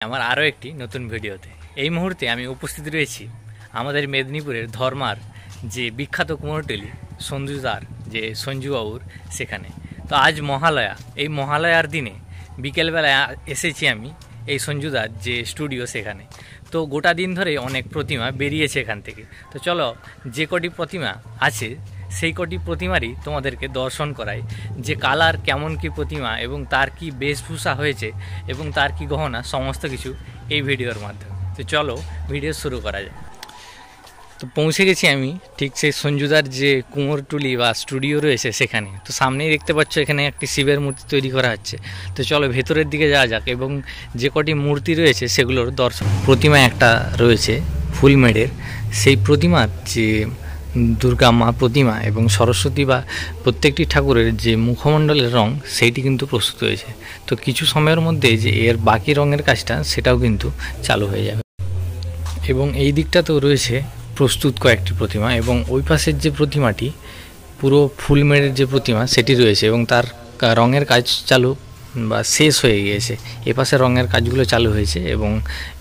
আমার আরও একটি নতুন ভিডিওতে এই মুহূর্তে আমি উপস্থিত রয়েছি আমাদের মেদিনীপুরের ধর্মার যে বিখ্যাত কুমোরটুলি সঞ্জুদার যে সঞ্জুবাবুর সেখানে। তো আজ মহালয়া, এই মহালয়ার দিনে বিকেলবেলায় এসেছি আমি এই সঞ্জুদার যে স্টুডিও সেখানে। তো গোটা দিন ধরে অনেক প্রতিমা বেরিয়েছে এখান থেকে। তো চলো যে কটি প্রতিমা আছে সেই কটি প্রতিমারই তোমাদেরকে দর্শন করাই, যে কালার কেমন কি প্রতিমা এবং তার কি বেশভূষা হয়েছে এবং তার কি গহনা, সমস্ত কিছু এই ভিডিওর মাধ্যমে। তো চলো ভিডিও শুরু করা যায়। তো পৌঁছে গেছি আমি ঠিক সেই সঞ্জুদার যে কুমোরটুলি বা স্টুডিও রয়েছে সেখানে। তো সামনেই দেখতে পাচ্ছ এখানে একটি শিবের মূর্তি তৈরি করা হচ্ছে। তো চলো ভেতরের দিকে যাওয়া যাক এবং যে কটি মূর্তি রয়েছে সেগুলোর দর্শন। প্রতিমা একটা রয়েছে ফুলমেড়ের, সেই প্রতিমার যে দুর্গা মা প্রতিমা এবং সরস্বতী বা প্রত্যেকটি ঠাকুরের যে মুখমণ্ডলের রং সেইটি কিন্তু প্রস্তুত হয়েছে। তো কিছু সময়ের মধ্যে যে এর বাকি রঙের কাজটা সেটাও কিন্তু চালু হয়ে যাবে। এবং এই দিকটাতেও রয়েছে প্রস্তুত কয়েকটি প্রতিমা এবং ওই পাশের যে প্রতিমাটি পুরো ফুলমেড়ের যে প্রতিমা সেটি রয়েছে এবং তার রঙের কাজ চালু বা শেষ হয়ে গিয়েছে। এপাশে রঙের কাজগুলো চালু হয়েছে এবং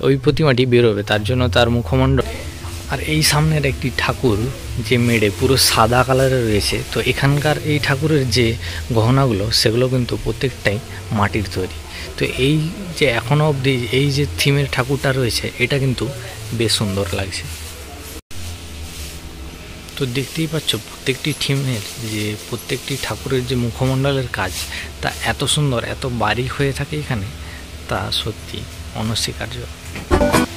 ওই প্রতিমাটি বেরোবে, তার জন্য তার মুখমণ্ডল। আর এই সামনের একটি ঠাকুর যে মেড়ে পুরো সাদা কালারের রয়েছে। তো এখানকার এই ঠাকুরের যে গহনাগুলো সেগুলো কিন্তু প্রত্যেকটাই মাটির তৈরি। তো এই যে এখনও অবধি এই যে থিমের ঠাকুরটা রয়েছে এটা কিন্তু বেশ সুন্দর লাগছে। তো দেখতেই পাচ্ছ প্রত্যেকটি থিমের যে প্রত্যেকটি ঠাকুরের যে মুখমণ্ডলের কাজ তা এত সুন্দর, এত বারিক হয়ে থাকে এখানে, তা সত্যি অনস্বীকার্য।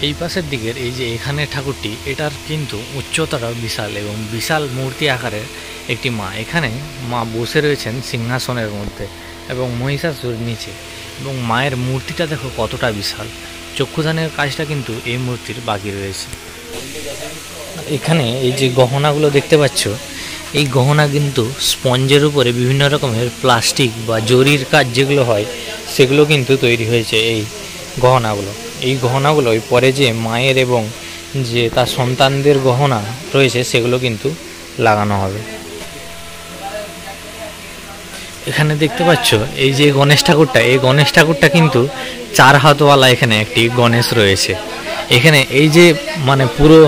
এই পাশের দিকের এই যে এখানে ঠাকুরটি, এটার কিন্তু উচ্চতাটাও বিশাল এবং বিশাল মূর্তি আকারের একটি মা। এখানে মা বসে রয়েছেন সিংহাসনের মধ্যে এবং মহিষাসুর নিচে, এবং মায়ের মূর্তিটা দেখো কতটা বিশাল। চক্ষুদানের কাজটা কিন্তু এই মূর্তির বাকি রয়েছে। এখানে এই যে গহনাগুলো দেখতে পাচ্ছ, এই গহনা কিন্তু স্পঞ্জের উপরে বিভিন্ন রকমের প্লাস্টিক বা জরির কাজ যেগুলো হয় সেগুলো কিন্তু তৈরি হয়েছে এই গহনাগুলো। এই গহনাগুলোই পরে যে মায়ের এবং যে তার সন্তানদের গহনা রয়েছে সেগুলো কিন্তু লাগানো হবে। এখানে দেখতে পাচ্ছ এই যে গণেশ ঠাকুরটা, এই গণেশ ঠাকুরটা কিন্তু 4 হাতওয়ালা এখানে একটি গণেশ রয়েছে। এখানে এই যে মানে পুরো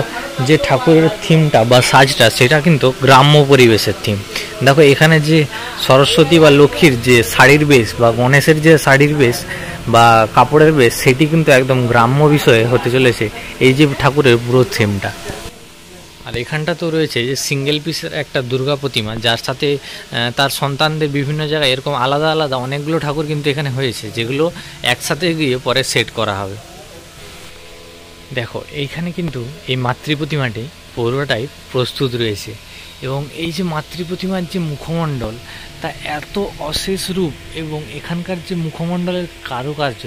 যে ঠাকুরের থিমটা বা সাজটা সেটা কিন্তু গ্রাম্য পরিবেশের থিম। দেখো এখানে যে সরস্বতী বা লক্ষ্মীর যে শাড়ির বেশ বা গণেশের যে শাড়ির বেশ বা কাপড়ের বেশ সেটি কিন্তু একদম গ্রাম্য বিষয়ে হতে চলেছে এই যে ঠাকুরের পুরো থিমটা। আর এখানটা তো রয়েছে যে সিঙ্গেল পিসের একটা দুর্গা প্রতিমা, যার সাথে তার সন্তানদের বিভিন্ন জায়গায় এরকম আলাদা আলাদা অনেকগুলো ঠাকুর কিন্তু এখানে হয়েছে, যেগুলো একসাথে গিয়ে পরে সেট করা হবে। দেখো এইখানে কিন্তু এই মাতৃ প্রতিমাটি পুরোটাই প্রস্তুত রয়েছে এবং এই যে মাতৃ প্রতিমার যে মুখমণ্ডল তা এত অশেষ রূপ এবং এখানকার যে মুখমণ্ডলের কারুকার্য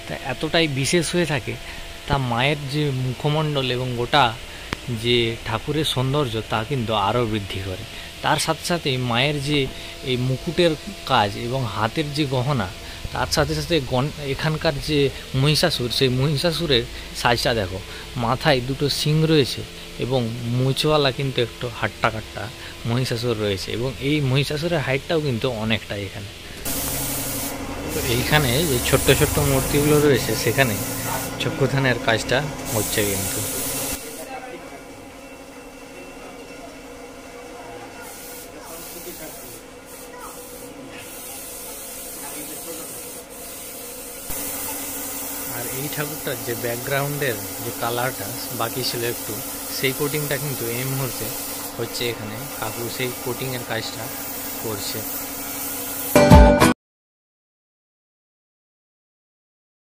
তা এতটাই বিশেষ হয়ে থাকে, তা মায়ের যে মুখমণ্ডল এবং গোটা যে ঠাকুরের সৌন্দর্য তা কিন্তু আরও বৃদ্ধি করে। তার সাথে সাথে মায়ের যে এই মুকুটের কাজ এবং হাতের যে গহনা, তার সাথে সাথে এখানকার যে মহিষাসুর, সেই মহিষাসুরের সাজটা দেখো, মাথায় 2টো শিং রয়েছে এবং মুচওয়ালা কিন্তু একটু হাট্টা কাট্টা মহিষাসুর রয়েছে এবং এই মহিষাসুরের হাইটটাও কিন্তু অনেকটা। এখানে তো এইখানে যে ছোট্ট ছোট্ট মূর্তিগুলো রয়েছে সেখানে চক্ষুদানের কাজটা হচ্ছে কিন্তু। আর এই ঠাকুরটার যে ব্যাকগ্রাউন্ডের যে কালারটা বাকি ছিল একটু, সেই কোটিংটা কিন্তু এই মুহূর্তে হচ্ছে এখানে। কাকু সেই কোটিংয়ের কাজটা করছে।